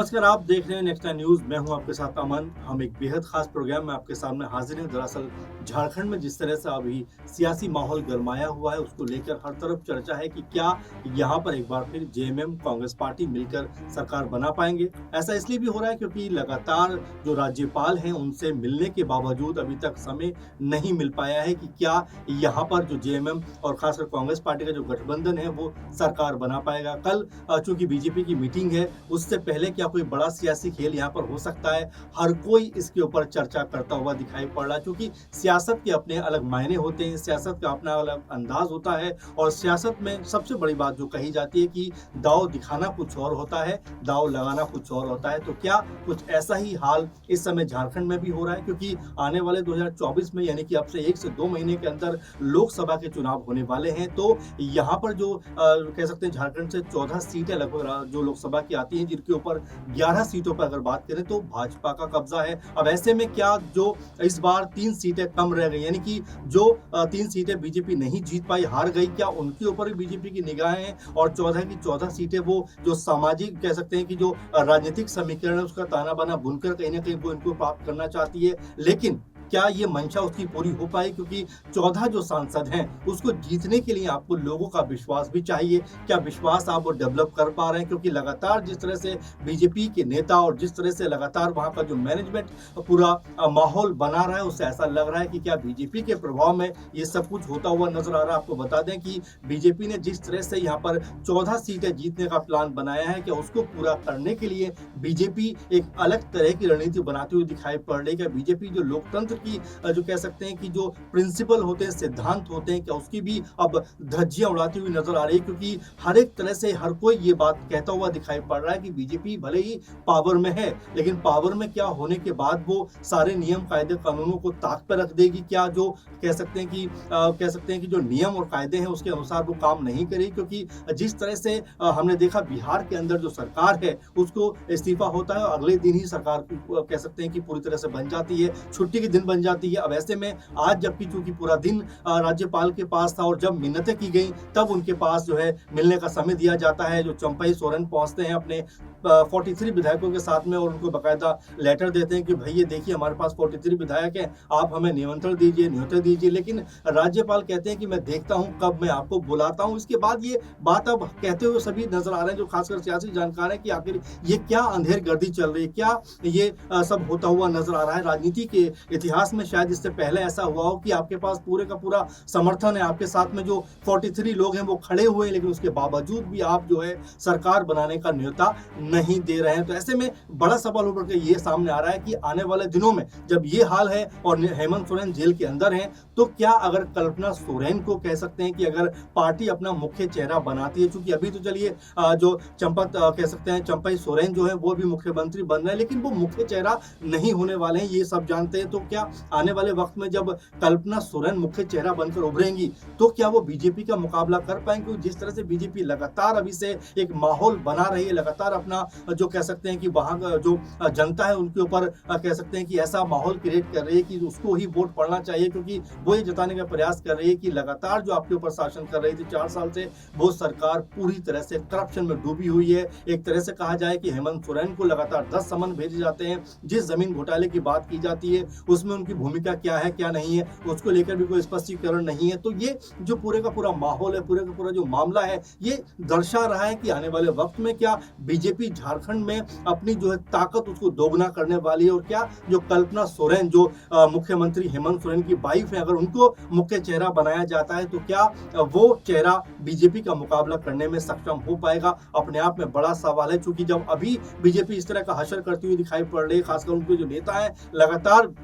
नमस्कार, आप देख रहे हैं नेक्स्ट टाइम न्यूज। मैं हूं आपके साथ अमन। हम एक बेहद खास प्रोग्राम में आपके सामने हाजिर हैं। दरअसल झारखंड में जिस तरह से अभी सियासी माहौल गरमाया हुआ है, उसको लेकर हर तरफ चर्चा है कि क्या यहां पर एक बार फिर जेएमएम कांग्रेस पार्टी मिलकर सरकार बना पाएंगे। ऐसा इसलिए भी हो रहा है क्योंकि लगातार जो राज्यपाल हैं उनसे मिलने के बावजूद अभी तक समय नहीं मिल पाया है कि क्या यहाँ पर जो जेएमएम और खासकर कांग्रेस पार्टी का जो गठबंधन है वो सरकार बना पाएगा। कल चूंकि बीजेपी की मीटिंग है, उससे पहले क्या कोई बड़ा सियासी खेल यहाँ पर हो सकता है। हर कोई इसके ऊपर चर्चा करता हुआ दिखाई पड़ रहा है, क्योंकि सियासत के अपने अलग मायने होते हैं, सियासत का अपना अलग अंदाज होता है। और सियासत में सबसे बड़ी बात जो कही जाती है कि दांव दिखाना कुछ और होता है, दांव लगाना कुछ और होता है। तो क्या कुछ ऐसा ही हाल इस समय झारखंड में भी हो रहा है, क्योंकि आने वाले 2024 में यानी कि अब से 1 से 2 महीने के अंदर लोकसभा के चुनाव होने वाले हैं। तो यहाँ पर जो कह सकते हैं झारखंड से 14 सीटें लगभग जो लोकसभा की आती हैं, जिनके ऊपर 11 सीटों पर अगर बात करें तो भाजपा का कब्जा है। अब ऐसे में क्या जो इस बार 3 सीटें कम रह गई, यानी कि जो 3 सीटें बीजेपी नहीं जीत पाई, हार गई, क्या उनके ऊपर भी बीजेपी की निगाहें हैं? और 14 की 14 सीटें वो जो सामाजिक कह सकते हैं कि जो राजनीतिक समीकरण है उसका ताना बाना बुनकर कहीं ना कहीं वो इनको प्राप्त करना चाहती है। लेकिन क्या ये मंशा उसकी पूरी हो पाई? क्योंकि 14 जो सांसद हैं उसको जीतने के लिए आपको लोगों का विश्वास भी चाहिए। क्या विश्वास आप वो डेवलप कर पा रहे हैं? क्योंकि लगातार जिस तरह से बीजेपी के नेता और जिस तरह से लगातार वहां का जो मैनेजमेंट पूरा माहौल बना रहा है, उससे ऐसा लग रहा है कि क्या बीजेपी के प्रभाव में ये सब कुछ होता हुआ नजर आ रहा है। आपको बता दें कि बीजेपी ने जिस तरह से यहाँ पर 14 सीटें जीतने का प्लान बनाया है, क्या उसको पूरा करने के लिए बीजेपी एक अलग तरह की रणनीति बनाती हुई दिखाई पड़ रही है? क्या बीजेपी जो लोकतंत्र की जो कह सकते हैं कि जो प्रिंसिपल होते हैं, सिद्धांत होते हैं, क्या उसकी भी अब धज्जियां उड़ाती हुई नजर आ रही है? क्योंकि हर एक तरह से हर कोई ये बात कहता हुआ दिखाई पड़ रहा है कि बीजेपी भले ही पावर में है, लेकिन पावर में क्या होने के बाद वो सारे नियम कायदे कानूनों को ताक पर रख देगी। क्या जो कह सकते हैं कि जो नियम और कायदे हैं उसके अनुसार वो काम नहीं करेगी? क्योंकि जिस तरह से हमने देखा बिहार के अंदर जो सरकार है उसको इस्तीफा होता है और अगले दिन ही सरकार कह सकते हैं कि पूरी तरह से बन जाती है, छुट्टी के दिन बन जाती है। अब ऐसे में आज जबकि चूंकि पूरा दिन राज्यपाल के पास था और जब मिन्नतें की गई तब उनके पास जो है मिलने का समय दिया जाता है। जो चंपई सोरेन पहुंचते हैं अपने 43 विधायकों के साथ में और उनको बाकायदा लेटर देते हैं कि भैया देखिए हमारे पास 43 विधायक हैं, आप हमें निमंत्रण दीजिए, न्योते दीजिए। लेकिन राज्यपाल कहते हैं कि मैं देखता हूं कब मैं आपको बुलाता हूं। इसके बाद ये बात अब कहते हुए सभी नजर आ रहे हैं जो खासकर सियासी जानकार हैं कि आखिर ये क्या अंधेर गर्दी चल रही है, क्या ये सब होता हुआ नजर आ रहा है। राजनीति के इतिहास में शायद इससे पहले ऐसा हुआ हो कि आपके पास पूरे का पूरा समर्थन है, आपके साथ में जो 43 लोग हैं वो खड़े हुए हैं, लेकिन उसके बावजूद भी आप जो है सरकार बनाने का न्योता नहीं दे रहे हैं। तो ऐसे में बड़ा सवाल उभर के ये सामने आ रहा है कि आने वाले दिनों में जब ये हाल है और हेमंत सोरेन जेल के अंदर हैं, तो क्या अगर कल्पना सोरेन को कह सकते हैं कि अगर पार्टी अपना मुख्य चेहरा बनाती है, चूंकि अभी तो चलिए जो कह सकते हैं चंपई सोरेन जो है वो भी मुख्यमंत्री बन रहे हैं, लेकिन वो मुख्य चेहरा नहीं होने वाले हैं, ये सब जानते हैं। तो क्या आने वाले वक्त में जब कल्पना सोरेन मुख्य चेहरा बनकर उभरेंगी तो क्या वो बीजेपी का मुकाबला कर पाएंगे? जिस तरह से बीजेपी लगातार अभी से एक माहौल बना रही है, लगातार अपना जो कह सकते हैं कि वहां का जो जनता है उनके ऊपर कह सकते हैं कि ऐसा माहौल क्रिएट कर रही है कि उसको ही वोट पड़ना चाहिए, क्योंकि वो ये जताने का प्रयास कर रही है कि लगातार जो आपके ऊपर शासन कर रही थी 4 साल से, वो सरकार पूरी तरह से करप्शन में डूबी हुई है। एक तरह से कहा जाए कि हेमंत सोरेन को लगातार 10 समन भेजे जाते हैं। जिस जमीन घोटाले की बात की जाती है उसमें उनकी भूमिका क्या है क्या नहीं है उसको लेकर भी कोई स्पष्टीकरण नहीं है। तो ये जो पूरे का पूरा माहौल है, पूरे का पूरा जो मामला है, ये दर्शा रहा है कि आने वाले वक्त में क्या बीजेपी झारखंड में अपनी जो है ताकत उसको दोगुना करने वाली है, और क्या जो कल्पना सोरेन जो मुख्यमंत्री हेमंत सोरेन की वाइफ है, अगर उनको मुख्य चेहरा बनाया जाता है तो क्या वो चेहरा बीजेपी का मुकाबला करने में सक्षम हो पाएगा? अपने आप में बड़ा सवाल है, क्योंकि जब अभी बीजेपी इस तरह का हशर करती हुई दिखाई पड़ रही है, खासकर उनके जो नेता है लगातार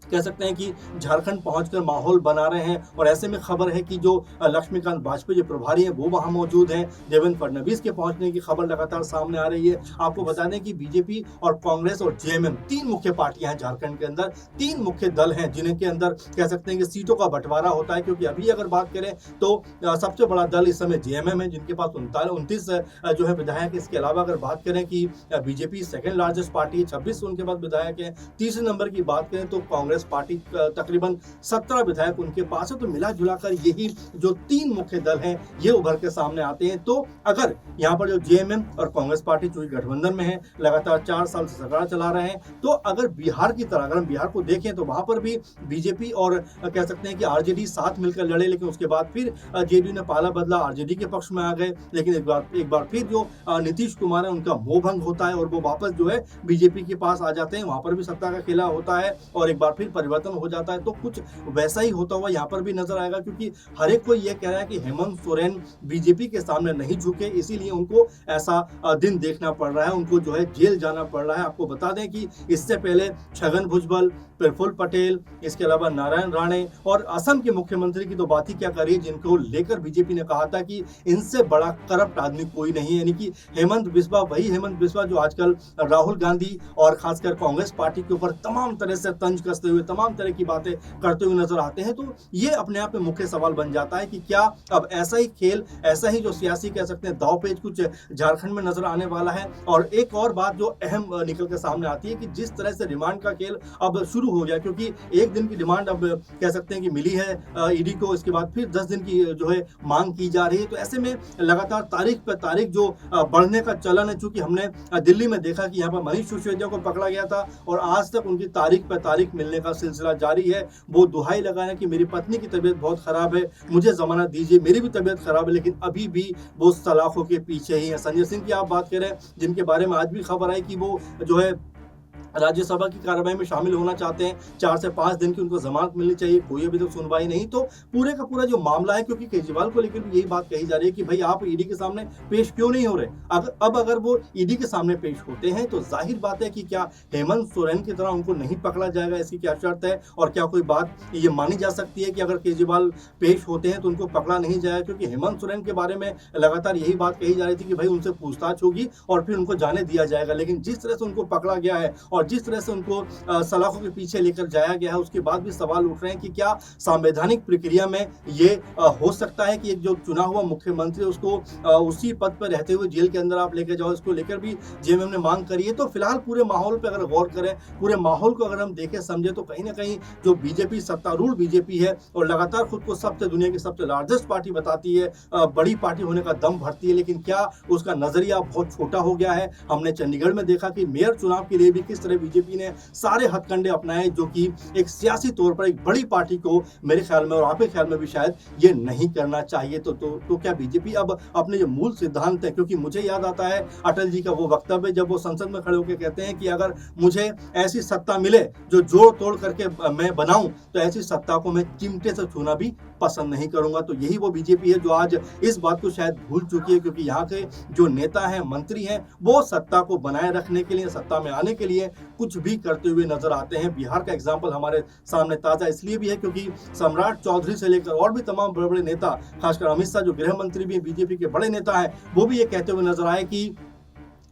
कह सकते हैं कि झारखंड पहुंचकर माहौल बना रहे हैं। और ऐसे में खबर है कि जो लक्ष्मीकांत वाजपेयी जो प्रभारी हैं वो वहां मौजूद हैं, देवेंद्र फडणवीस के पहुंचने की खबर लगातार सामने आ रही है। आपको बता दें कि बीजेपी और कांग्रेस और जेएमएम 3 मुख्य पार्टियां हैं झारखंड के अंदर, 3 मुख्य दल हैं जिनके के अंदर कह सकते हैं कि सीटों का बंटवारा होता है। क्योंकि अभी अगर बात करें तो सबसे बड़ा दल इस समय जेएमएम है, जिनके पास 29 जो है विधायक। इसके अलावा अगर बात करें कि बीजेपी सेकेंड लार्जेस्ट पार्टी है, 26 उनके पास विधायक है। तीसरे नंबर की बात करें तो कांग्रेस कांग्रेस पार्टी तकरीबन 17 विधायक उनके पास है। तो मिला जुलाकर यही जो 3 मुख्य दल हैं ये उभर के सामने आते हैं। तो अगर यहाँ पर जो जेएमएम और कांग्रेस पार्टी जो गठबंधन में है, लगातार 4 साल से सरकार चला रहे हैं, तो अगर बिहार की तरह अगर हम बिहार को देखें तो वहां पर भी बीजेपी और कह सकते हैं कि आरजेडी साथ मिलकर लड़े, लेकिन उसके बाद फिर जेडीयू ने पाला बदला, आरजेडी के पक्ष में आ गए। लेकिन एक बार फिर जो नीतीश कुमार है उनका मोह भंग होता है और वो वापस जो है बीजेपी के पास आ जाते हैं, वहां पर भी सत्ता का खेला होता है और एक बार फिर परिवर्तन हो जाता है। तो कुछ वैसा ही होता हुआ यहाँ पर भी नजर आएगा, क्योंकि हर एक को यह कह रहा है कि हेमंत सोरेन बीजेपी के सामने नहीं झुके, इसीलिए उनको ऐसा दिन देखना पड़ रहा है, उनको जो है जेल जाना पड़ रहा है। आपको बता दें कि इससे पहले छगन भुजबल, प्रफुल्ल पटेल, इसके अलावा नारायण राणे और असम के मुख्यमंत्री की तो बात ही क्या करिए, जिनको लेकर बीजेपी ने कहा था कि इनसे बड़ा करप्ट आदमी कोई नहीं है, यानी कि हेमंत बिस्वा, वही हेमंत बिस्वा जो आजकल राहुल गांधी और खासकर कांग्रेस पार्टी के ऊपर तमाम तरह से तंज कसते हुए, तमाम तरह की बातें करते हुए नजर आते हैं। तो ये अपने आप में मुख्य सवाल बन जाता है कि क्या अब ऐसा ही खेल, ऐसा ही जो सियासी कह सकते हैं दाव पेच कुछ झारखंड में नजर आने वाला है। और एक और बात जो अहम निकल के सामने आती है कि जिस तरह से रिमांड का खेल अब शुरू हो गया, क्योंकि एक दिन की डिमांड अब कह सकते हैं कि मिली है ईडी को, इसके बाद फिर 10 दिन की जो है मांग की जा रही है। तो ऐसे में लगातार तारीख पर तारीख जो बढ़ने का चलन है, चूंकि हमने दिल्ली में देखा कि यहाँ पर मनीष सिसोदिया को पकड़ा गया था और आज तक उनकी तारीख पर तारीख मिलने का सिलसिला जारी है। वो दुहाई लगा है कि मेरी पत्नी की तबीयत बहुत खराब है, मुझे जमानत दीजिए, मेरी भी तबीयत खराब है, लेकिन अभी भी वो सलाखों के पीछे ही है। संजय सिंह की आप बात करें, जिनके बारे में आज भी खबर आई कि वो जो है राज्यसभा की कार्रवाई में शामिल होना चाहते हैं, 4 से 5 दिन की उनको जमानत मिलनी चाहिए, कोई अभी तक सुनवाई नहीं। तो पूरे का पूरा जो मामला है, क्योंकि केजरीवाल को लेकर भी यही बात कही जा रही है कि भाई आप ईडी के सामने पेश क्यों नहीं हो रहे। अगर वो ईडी के सामने पेश होते हैं तो जाहिर बात है कि क्या हेमंत सोरेन की तरह उनको नहीं पकड़ा जाएगा, इसकी क्या शर्त है। और क्या कोई बात ये मानी जा सकती है कि अगर केजरीवाल पेश होते हैं तो उनको पकड़ा नहीं जाएगा, क्योंकि हेमंत सोरेन के बारे में लगातार यही बात कही जा रही थी कि भाई उनसे पूछताछ होगी और फिर उनको जाने दिया जाएगा। लेकिन जिस तरह से उनको पकड़ा गया है और जिस तरह से उनको सलाखों के पीछे लेकर जाया गया है, उसके बाद भी सवाल उठ रहे हैं कि क्या संवैधानिक प्रक्रिया में ये हो सकता है कि एक जो चुना हुआ मुख्यमंत्री उसको उसी पद पर रहते हुए जेल के अंदर आप लेकर जाओ। इसको लेकर भी जेएमएम ने मांग करी है। तो फिलहाल पूरे माहौल पर अगर गौर करें, पूरे माहौल को अगर हम देखें समझे, तो कहीं ना कहीं जो बीजेपी सत्तारूढ़ बीजेपी है और लगातार खुद को सबसे दुनिया की सबसे लार्जेस्ट पार्टी बताती है, बड़ी पार्टी होने का दम भरती है, लेकिन क्या उसका नजरिया बहुत छोटा हो गया है। हमने चंडीगढ़ में देखा कि मेयर चुनाव के लिए भी किस तरह बीजेपी ने सारे हथकंडे अपनाए, जो कि एक सियासी तौर पर एक बड़ी पार्टी को मेरे ख्याल में और आपके ख्याल में भी शायद ये नहीं करना चाहिए। तो क्या बीजेपी अब अपने जो मूल सिद्धांत है, क्योंकि मुझे याद आता है अटल जी का वो वक्तव्य जब वो संसद में खड़े होकर कहते हैं कि अगर मुझे ऐसी सत्ता मिले जो जोड़ तोड़ करके मैं बनाऊं, तो ऐसी सत्ता को मैं चिमटे से छूना भी पसंद नहीं करूंगा। तो यही वो बीजेपी है जो आज इस बात को शायद भूल चुकी है, क्योंकि यहाँ के जो नेता हैं, मंत्री हैं, वो सत्ता को बनाए रखने के लिए, सत्ता में आने के लिए कुछ भी करते हुए नजर आते हैं। बिहार का एग्जाम्पल हमारे सामने ताजा इसलिए भी है क्योंकि सम्राट चौधरी से लेकर और भी तमाम बड़े बड़े नेता, खासकर अमित शाह जो गृह मंत्री भी बीजेपी के बड़े नेता हैं, वो भी ये कहते हुए नजर आए कि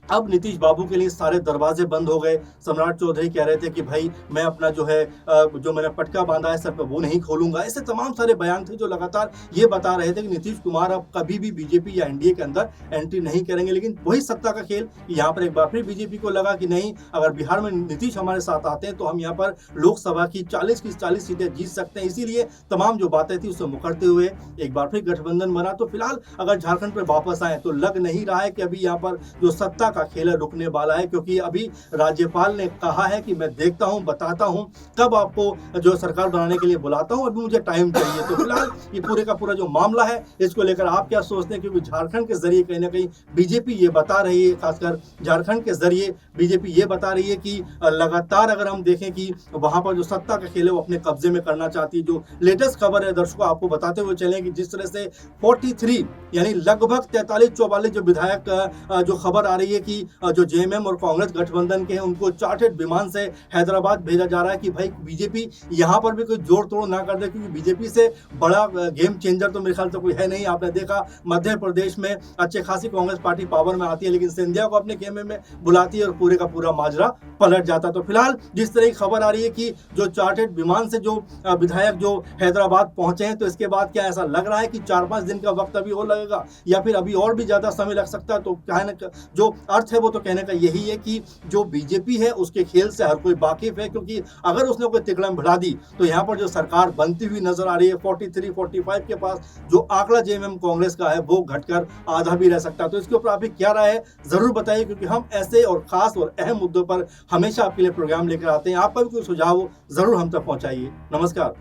अब नीतीश बाबू के लिए सारे दरवाजे बंद हो गए। सम्राट चौधरी कह रहे थे कि भाई मैं अपना जो है जो मैंने पटका बांधा है सर पे वो नहीं खोलूंगा। ऐसे तमाम सारे बयान थे जो लगातार ये बता रहे थे कि नीतीश कुमार अब कभी भी बीजेपी या एनडीए के अंदर एंट्री नहीं करेंगे। लेकिन वही सत्ता का खेल, यहाँ पर एक बार फिर बीजेपी को लगा कि नहीं, अगर बिहार में नीतीश हमारे साथ आते हैं तो हम यहाँ पर लोकसभा की 40 की 40 सीटें जीत सकते हैं। इसीलिए तमाम जो बातें थी उससे मुकरते हुए एक बार फिर गठबंधन बना। तो फिलहाल अगर झारखंड पर वापस आए तो लग नहीं रहा है कि अभी यहाँ पर जो सत्ता का खेल है रुकने वाला है, क्योंकि अभी राज्यपाल ने कहा है कि मैं देखता हूं, बताता हूं, कब आपको जो सरकार बनाने के लिए बुलाता हूं, अभी मुझे टाइम चाहिए। तो फिलहाल ये पूरे का पूरा जो मामला है, इसको लेकर आप क्या सोचते हैं? क्योंकि झारखंड के जरिए कहीं ना कहीं बीजेपी ये बता रही है, खासकर झारखंड के जरिए बीजेपी ये बता रही है कि लगातार अगर हम देखें कि वहां पर जो सत्ता का खेल है वो अपने कब्जे में करना चाहती है। जो लेटेस्ट खबर है दर्शकों आपको बताते हुए चले कि जिस तरह से 43 यानी लगभग 43-44 जो विधायक जो खबर आ रही है कि जो जेएमएम और कांग्रेस गठबंधन के हैं उनको चार्टर्ड विमान से हैदराबाद भेजा जा रहा है कि भाई बीजेपी यहां पर भी कोई जोड़ तोड़ ना कर दे, क्योंकि बीजेपी से बड़ा गेम चेंजर तो मेरे ख्याल से कोई है नहीं। आपने देखा मध्य प्रदेश में अच्छे खासी कांग्रेस पार्टी पावर में आती है, लेकिन सिंधिया को अपने खेमे में बुलाती है और पूरे का पूरा माजरा पलट जाता। तो फिलहाल जिस तरह की खबर आ रही है कि जो चार्टर्ड विमान से जो विधायक जो हैदराबाद पहुंचे हैं, तो इसके बाद क्या ऐसा लग रहा है कि 4-5 दिन का वक्त अभी और लगेगा या फिर अभी और भी ज्यादा समय लग सकता है? तो क्या है ना, जो अर्थ है वो तो कहने का यही है कि जो बीजेपी है उसके खेल से हर कोई वाकिफ है, क्योंकि अगर उसने कोई तिकड़म भिड़ा दी तो यहाँ पर जो सरकार बनती हुई नजर आ रही है 43-45 के पास, जो आंकड़ा जेएमएम कांग्रेस का है वो घटकर आधा भी रह सकता है। तो इसके ऊपर आपकी क्या राय है जरूर बताइए, क्योंकि हम ऐसे और खास और अहम मुद्दों पर हमेशा आपके लिए प्रोग्राम लेकर आते हैं। आपका भी कोई सुझाव हो जरूर हम तक पहुंचाइए। नमस्कार।